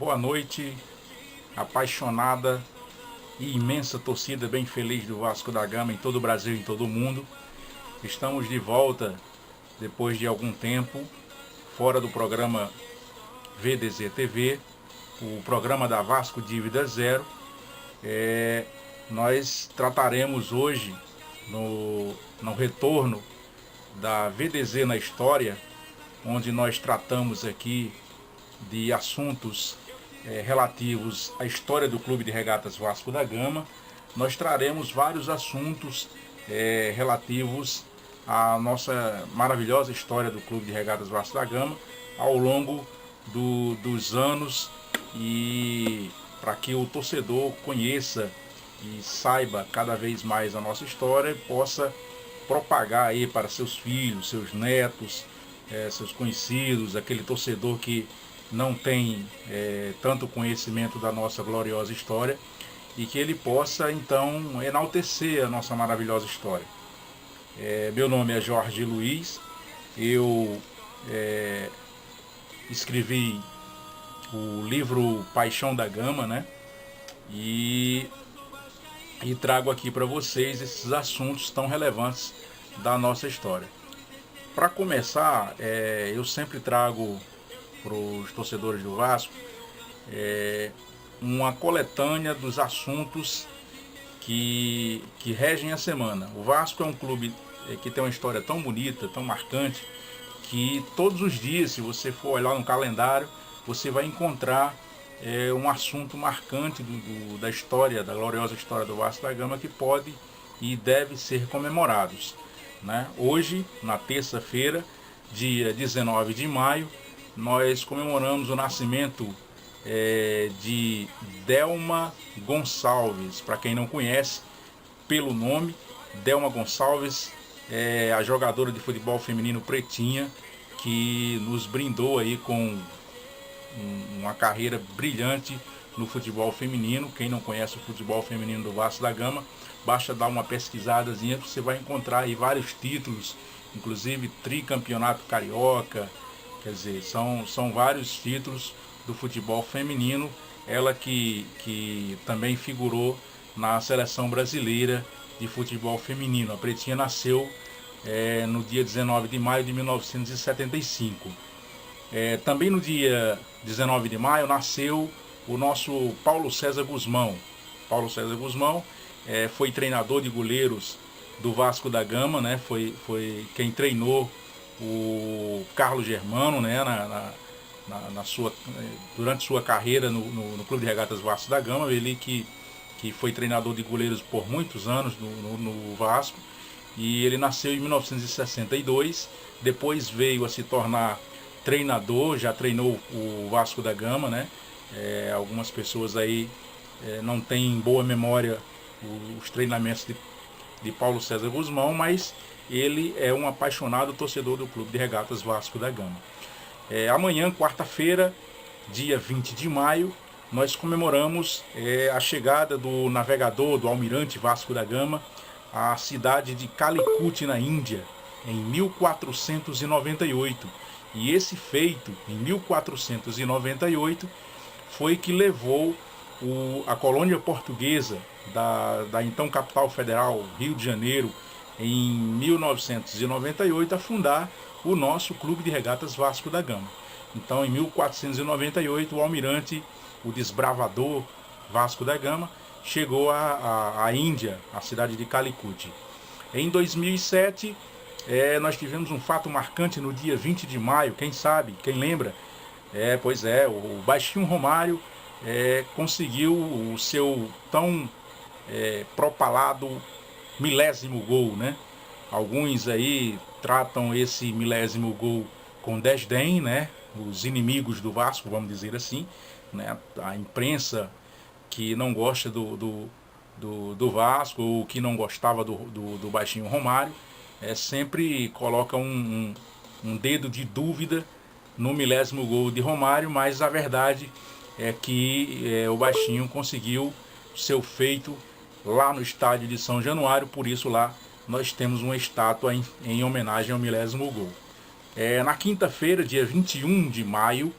Boa noite, apaixonada e imensa torcida bem feliz do Vasco da Gama em todo o Brasil e em todo o mundo. Estamos de volta depois de algum tempo fora do programa VDZ TV, o programa da Vasco Dívida Zero. Nós trataremos hoje no retorno da VDZ na História, onde nós tratamos aqui de assuntos relativos à história do Clube de Regatas Vasco da Gama. Nós traremos vários assuntos relativos à nossa maravilhosa história do Clube de Regatas Vasco da Gama ao longo dos anos, e para que o torcedor conheça e saiba cada vez mais a nossa história e possa propagar aí para seus filhos, seus netos, seus conhecidos, aquele torcedor que não tem tanto conhecimento da nossa gloriosa história, e que ele possa então enaltecer a nossa maravilhosa história. Meu nome é Jorge Luiz, eu escrevi o livro Paixão da Gama, né? E trago aqui para vocês esses assuntos tão relevantes da nossa história. Para começar, eu sempre trago para os torcedores do Vasco uma coletânea dos assuntos que regem a semana. O Vasco é um clube que tem uma história tão bonita, tão marcante, que todos os dias, se você for olhar no calendário, você vai encontrar um assunto marcante da história, da gloriosa história do Vasco da Gama, que pode e deve ser comemorados, né? Hoje, na terça-feira, dia 19 de maio, nós comemoramos o nascimento de Delma Gonçalves. Para quem não conhece pelo nome, Delma Gonçalves é a jogadora de futebol feminino pretinha que nos brindou aí com uma carreira brilhante no futebol feminino. Quem não conhece o futebol feminino do Vasco da Gama, basta dar uma pesquisadazinha, você vai encontrar aí vários títulos, inclusive tricampeonato carioca. Quer dizer, são vários títulos do futebol feminino. Ela que também figurou na seleção brasileira de futebol feminino. A Pretinha nasceu no dia 19 de maio de 1975. Também no dia 19 de maio nasceu o nosso Paulo César Guzmão. Paulo César Guzmão foi treinador de goleiros do Vasco da Gama, né? Foi quem treinou o Carlos Germano, né? Durante sua carreira no Clube de Regatas Vasco da Gama. Ele que foi treinador de goleiros por muitos anos no Vasco, e ele nasceu em 1962, depois veio a se tornar treinador, já treinou o Vasco da Gama, né? Algumas pessoas aí não têm boa memória os treinamentos de Paulo César Guzmão, mas ele é um apaixonado torcedor do Clube de Regatas Vasco da Gama. Amanhã, quarta-feira, dia 20 de maio, nós comemoramos a chegada do navegador, do almirante Vasco da Gama, à cidade de Calicut, na Índia, em 1498. E esse feito, em 1498, foi que levou a colônia portuguesa da então capital federal, Rio de Janeiro, em 1998, a fundar o nosso Clube de Regatas Vasco da Gama. Então, em 1498, o almirante, o desbravador Vasco da Gama, chegou à Índia, à cidade de Calicut. Em 2007, nós tivemos um fato marcante no dia 20 de maio, quem sabe, quem lembra? O Baixinho Romário conseguiu o seu tão propalado milésimo gol, né? Alguns aí tratam esse milésimo gol com desdém, né? Os inimigos do Vasco, vamos dizer assim, né? A imprensa que não gosta do Vasco, ou que não gostava do Baixinho Romário, sempre coloca um dedo de dúvida no milésimo gol de Romário, mas a verdade é que o Baixinho conseguiu seu feito lá no estádio de São Januário. Por isso lá nós temos uma estátua em homenagem ao milésimo gol. Na quinta-feira, dia 21 de maio,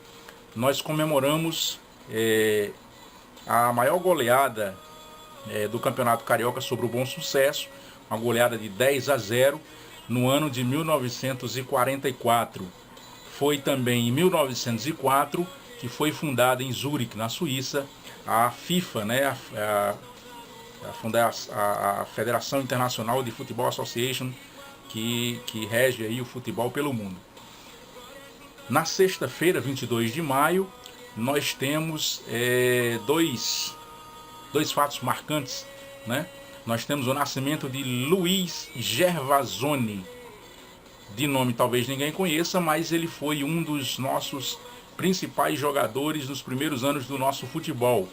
nós comemoramos a maior goleada do Campeonato Carioca sobre o Bom Sucesso, uma goleada de 10-0 no ano de 1944. Foi também em 1904 que foi fundada em Zurique, na Suíça, a FIFA, né, a Federação Internacional de Futebol Association, que rege aí o futebol pelo mundo. Na sexta-feira, 22 de maio, nós temos dois fatos marcantes, né? Nós temos o nascimento de Luiz Gervasoni, de nome talvez ninguém conheça, mas ele foi um dos nossos principais jogadores dos primeiros anos do nosso futebol.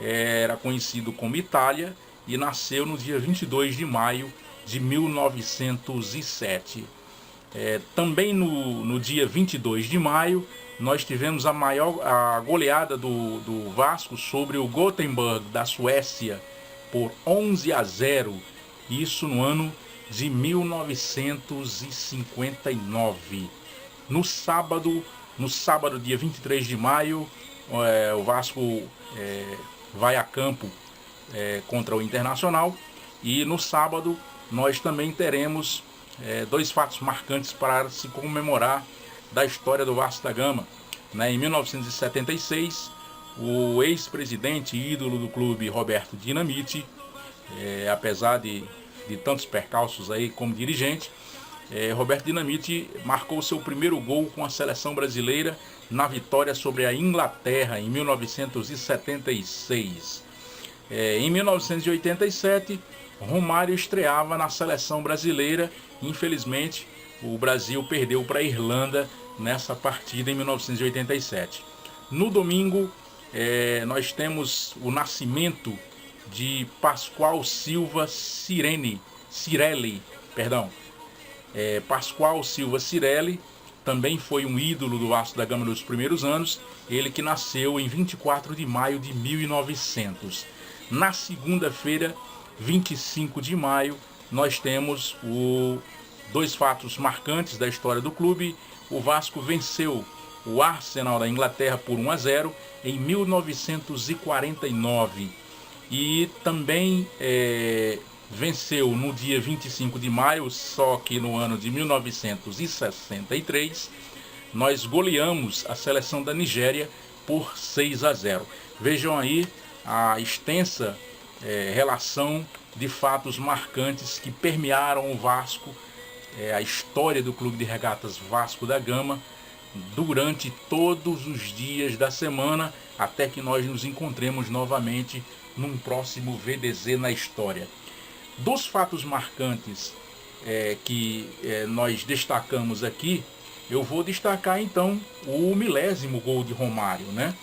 Era conhecido como Itália e nasceu no dia 22 de maio de 1907. Também no dia 22 de maio, nós tivemos a goleada do Vasco sobre o Gothenburg da Suécia por 11-0, isso no ano de 1959. No sábado, dia 23 de maio, o Vasco vai a campo contra o Internacional, e no sábado nós também teremos dois fatos marcantes para se comemorar da história do Vasco da Gama. Em 1976, o ex-presidente e ídolo do clube, Roberto Dinamite, apesar de tantos percalços aí como dirigente, Roberto Dinamite marcou seu primeiro gol com a seleção brasileira na vitória sobre a Inglaterra em 1976. Em 1987, Romário estreava na seleção brasileira. Infelizmente, o Brasil perdeu para a Irlanda nessa partida em 1987. No domingo, nós temos o nascimento de Pascoal Silva Cirelli. Pascoal Silva Cirelli também foi um ídolo do Vasco da Gama nos primeiros anos, ele que nasceu em 24 de maio de 1900. Na segunda-feira, 25 de maio, nós temos dois fatos marcantes da história do clube. O Vasco venceu o Arsenal da Inglaterra por 1-0 em 1949 e também venceu no dia 25 de maio, só que no ano de 1963, nós goleamos a seleção da Nigéria por 6-0. Vejam aí a extensa relação de fatos marcantes que permearam o Vasco, a história do Clube de Regatas Vasco da Gama, durante todos os dias da semana, até que nós nos encontremos novamente num próximo VDZ na história. Dos fatos marcantes que nós destacamos aqui, eu vou destacar então o 1000º gol de Romário, né?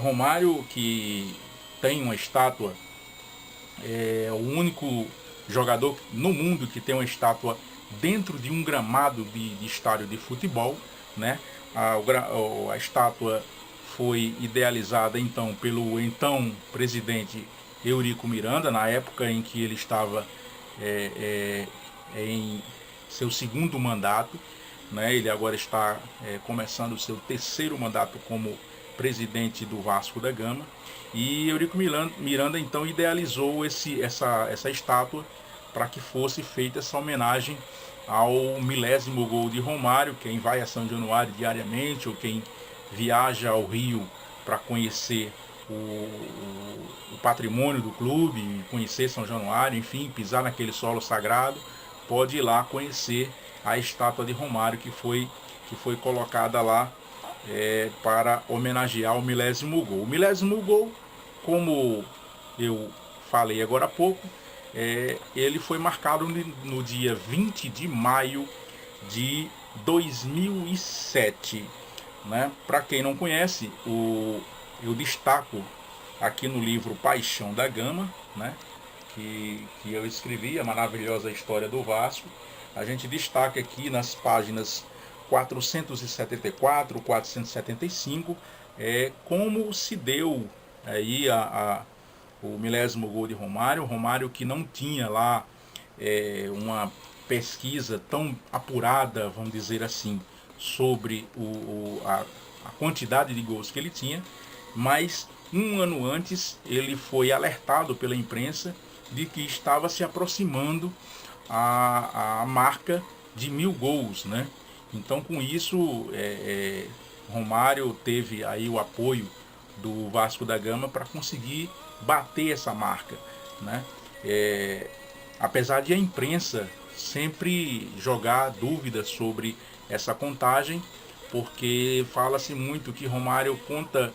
Romário, que tem uma estátua, é o único jogador no mundo que tem uma estátua dentro de um gramado de estádio de futebol, né? A estátua foi idealizada então pelo então presidente Eurico Miranda, na época em que ele estava em seu segundo mandato, né? Ele agora está começando o seu terceiro mandato como presidente do Vasco da Gama, e Eurico Miranda então idealizou essa estátua para que fosse feita essa homenagem ao 1000º gol de Romário. Quem vai a São Januário diariamente, ou quem viaja ao Rio para conhecer o patrimônio do clube, conhecer São Januário, enfim, pisar naquele solo sagrado, pode ir lá conhecer a estátua de Romário que foi colocada lá para homenagear o 1000º gol. O 1000º gol, como eu falei agora há pouco, ele foi marcado no dia 20 de maio de 2007. Né? Para quem não conhece, eu destaco aqui no livro Paixão da Gama, né? que eu escrevi, a maravilhosa história do Vasco. A gente destaca aqui nas páginas 474, 475, como se deu aí o 1000º gol de Romário. Romário, que não tinha lá uma pesquisa tão apurada, vamos dizer assim, sobre a quantidade de gols que ele tinha. mas um ano antes ele foi alertado pela imprensa de que estava se aproximando a marca de 1000 gols, né? Então, com isso, Romário teve aí o apoio do Vasco da Gama para conseguir bater essa marca, né? Apesar de a imprensa sempre jogar dúvidas sobre essa contagem, porque fala-se muito que Romário conta,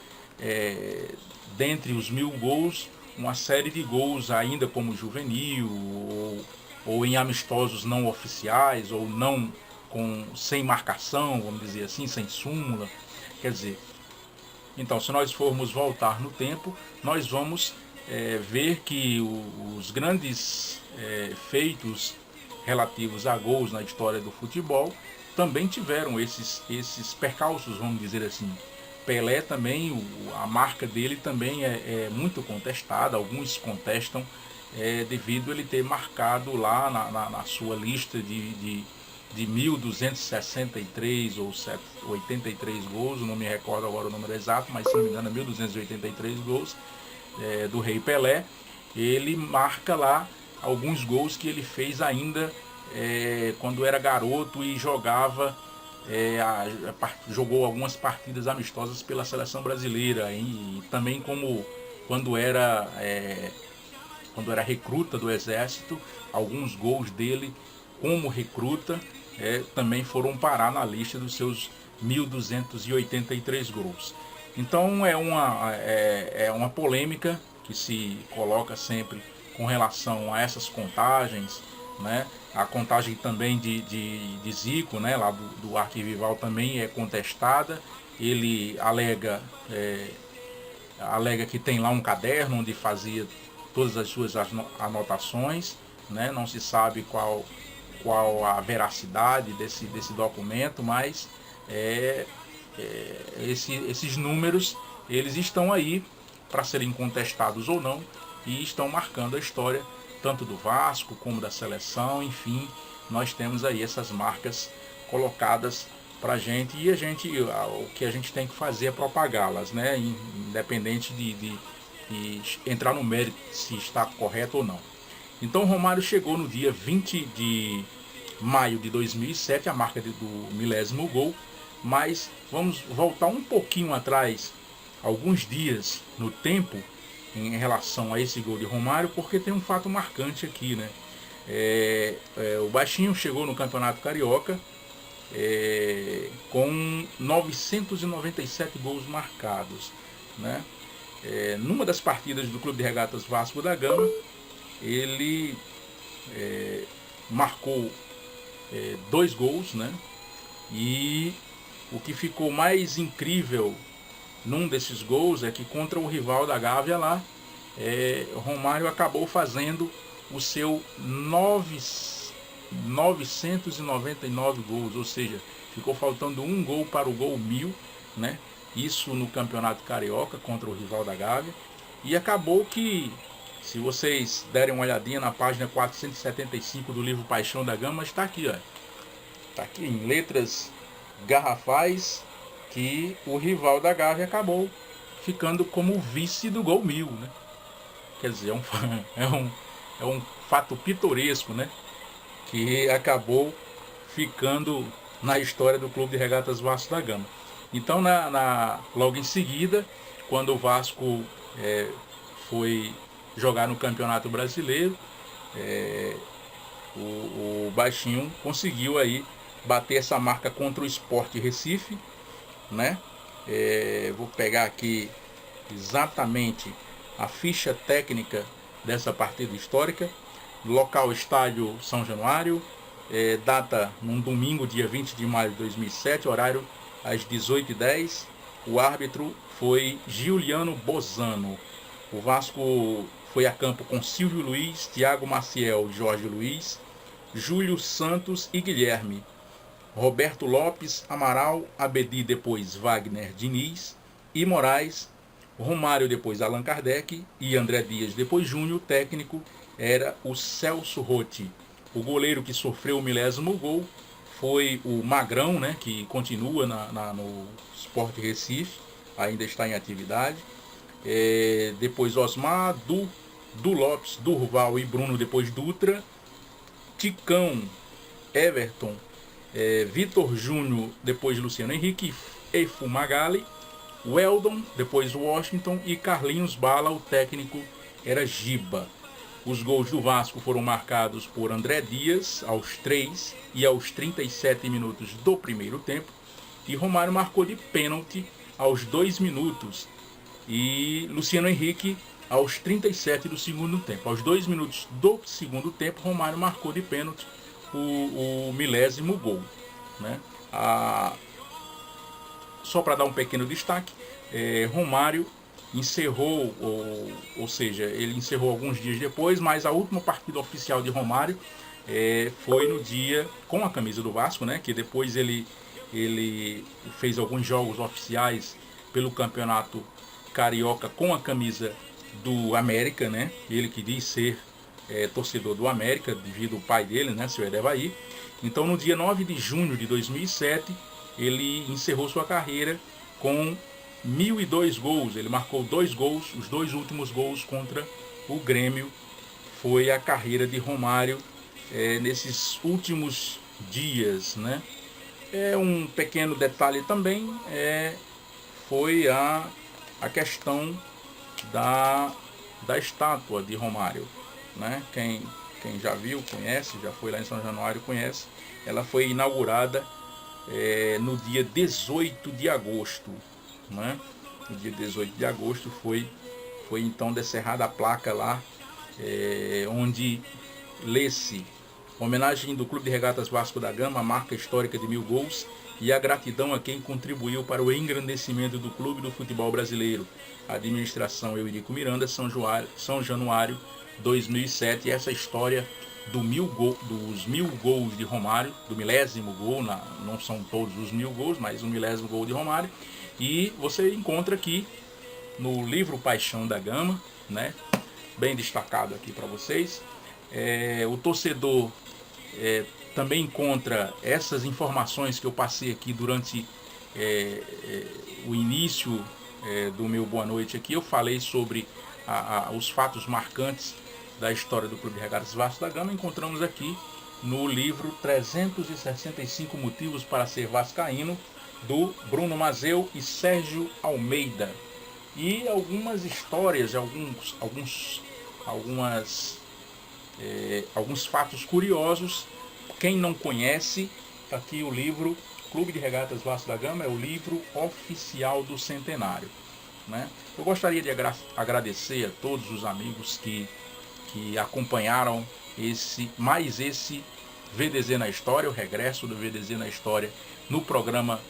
dentre os 1000 gols, uma série de gols ainda como juvenil, ou em amistosos não oficiais, ou não sem marcação, vamos dizer assim, sem súmula. Quer dizer, então, se nós formos voltar no tempo, nós vamos ver que os grandes feitos relativos a gols na história do futebol também tiveram esses percalços, vamos dizer assim. Pelé também, a marca dele também é muito contestada, alguns contestam devido a ele ter marcado lá na sua lista de 1.263 ou 83 gols, não me recordo agora o número exato, mas se não me engano é 1.283 gols do Rei Pelé. Ele marca lá alguns gols que ele fez ainda quando era garoto e jogava, jogou algumas partidas amistosas pela seleção brasileira, e também como quando era recruta do Exército, alguns gols dele como recruta também foram parar na lista dos seus 1.283 gols. Então é uma polêmica que se coloca sempre com relação a essas contagens, né? A contagem também de Zico, né? Lá do arquivival, também é contestada. Ele alega que tem lá um caderno onde fazia todas as suas anotações, né? Não se sabe qual a veracidade desse documento, mas esses números, eles estão aí para serem contestados ou não, e estão marcando a história tanto do Vasco como da seleção. Enfim, nós temos aí essas marcas colocadas para a gente, e o que a gente tem que fazer é propagá-las, né? Independente de entrar no mérito se está correto ou não. Então Romário chegou no dia 20 de maio de 2007, a marca do 1000º gol, mas vamos voltar um pouquinho atrás, alguns dias no tempo, em relação a esse gol de Romário, porque tem um fato marcante aqui, né? O Baixinho chegou no Campeonato Carioca com 997 gols marcados, né? Numa das partidas do Clube de Regatas Vasco da Gama, ele marcou 2 gols, né? E o que ficou mais incrível num desses gols é que contra o rival da Gávea lá, Romário acabou fazendo o seu 999 gols, ou seja, ficou faltando um gol para o gol 1000, né? Isso no Campeonato Carioca contra o rival da Gávea. E acabou que, se vocês derem uma olhadinha na página 475 do livro Paixão da Gama, está aqui, ó. Está aqui em letras garrafais que o rival da Gávea acabou ficando como vice do gol 1000, né? Quer dizer, é um fato pitoresco, né? Que acabou ficando na história do Clube de Regatas Vasco da Gama. Então, logo em seguida, quando o Vasco foi jogar no Campeonato Brasileiro, o Baixinho conseguiu aí bater essa marca contra o Sport Recife, né? Vou pegar aqui exatamente a ficha técnica dessa partida histórica. Local: estádio São Januário, data num domingo, dia 20 de maio de 2007, horário às 18h10. O árbitro foi Giuliano Bozano. O Vasco foi a campo com Silvio Luiz, Thiago Maciel, Jorge Luiz, Júlio Santos e Guilherme, Roberto Lopes, Amaral, Abedi, depois Wagner Diniz e Moraes, Romário, depois Allan Kardec e André Dias, depois Júnior. O técnico era o Celso Rotti. O goleiro que sofreu o 1000º gol foi o Magrão, né, que continua no Sport Recife, ainda está em atividade. Depois Osmar, Du Lopes, Durval e Bruno, depois Dutra, Ticão, Everton, Vitor Júnior, depois Luciano Henrique e Fumagalli, Weldon, depois Washington e Carlinhos Bala, o técnico era Giba. Os gols do Vasco foram marcados por André Dias aos 3 e aos 37 minutos do primeiro tempo, e Romário marcou de pênalti aos 2 minutos e Luciano Henrique aos 37 do segundo tempo. Aos 2 minutos do segundo tempo, Romário marcou de pênalti o milésimo gol, né? Só para dar um pequeno destaque, Romário encerrou, ou seja, ele encerrou alguns dias depois, mas a última partida oficial de Romário foi no dia com a camisa do Vasco, né? Que depois ele fez alguns jogos oficiais pelo Campeonato Carioca com a camisa do América, né? Ele que diz ser torcedor do América devido ao pai dele, né? Seu Edevair. Então, no dia 9 de junho de 2007, ele encerrou sua carreira com 1.002 gols. Ele marcou 2 gols, os 2 últimos gols contra o Grêmio. Foi a carreira de Romário nesses últimos dias, né? Um pequeno detalhe também foi a questão da estátua de Romário, né? Quem já viu, conhece, já foi lá em São Januário, conhece. Ela foi inaugurada no dia 18 de agosto, né? No dia 18 de agosto foi então descerrada a placa lá, onde lê-se: homenagem do Clube de Regatas Vasco da Gama, a marca histórica de 1000 gols, e a gratidão a quem contribuiu para o engrandecimento do clube do futebol brasileiro. Administração Eurico Miranda, São Januário 2007. E essa história dos 1000 gols de Romário, do milésimo gol, não são todos os 1000 gols, mas o milésimo gol de Romário. E você encontra aqui no livro Paixão da Gama, né? Bem destacado aqui para vocês. O torcedor também encontra essas informações que eu passei aqui durante o início do meu boa noite aqui. Eu falei sobre os fatos marcantes da história do Clube de Regatas Vasco da Gama. Encontramos aqui no livro 365 Motivos para Ser Vascaíno, do Bruno Mazeu e Sérgio Almeida. E algumas histórias, alguns fatos curiosos. Quem não conhece, aqui o livro Clube de Regatas Vasco da Gama é o livro oficial do centenário, né? Eu gostaria de agradecer a todos os amigos que acompanharam mais esse VDZ na História, o regresso do VDZ na História no programa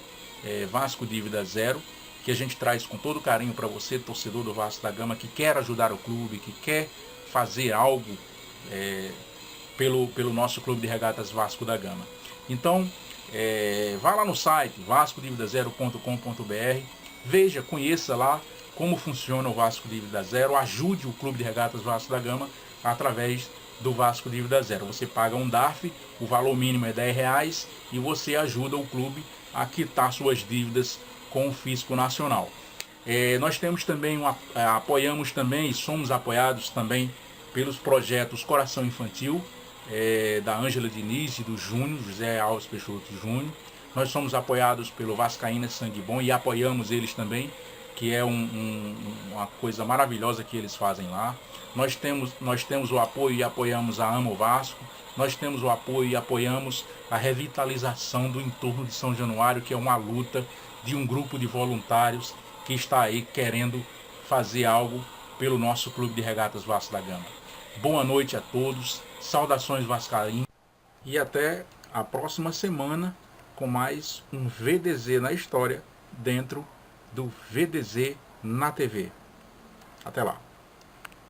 Vasco Dívida Zero, que a gente traz com todo carinho para você, torcedor do Vasco da Gama, que quer ajudar o clube, que quer fazer algo pelo nosso Clube de Regatas Vasco da Gama. Então, vá lá no site vascodividazero.com.br, veja, conheça lá como funciona o Vasco Dívida Zero, ajude o Clube de Regatas Vasco da Gama através do Vasco Dívida Zero. Você paga um DARF, o valor mínimo é R$10 e você ajuda o clube a quitar suas dívidas com o Fisco Nacional. Nós temos também apoiamos também e somos apoiados também pelos projetos Coração Infantil, da Ângela Diniz e do Júnior, José Alves Peixoto Júnior. Nós somos apoiados pelo Vascaína Sangue Bom e apoiamos eles também, que é uma coisa maravilhosa que eles fazem lá. Nós temos o apoio e apoiamos a Amo Vasco. Nós temos o apoio e apoiamos a revitalização do entorno de São Januário, que é uma luta de um grupo de voluntários que está aí querendo fazer algo pelo nosso Clube de Regatas Vasco da Gama. Boa noite a todos, saudações vascaínas e até a próxima semana com mais um VDZ na História dentro do VDZ na TV. Até lá.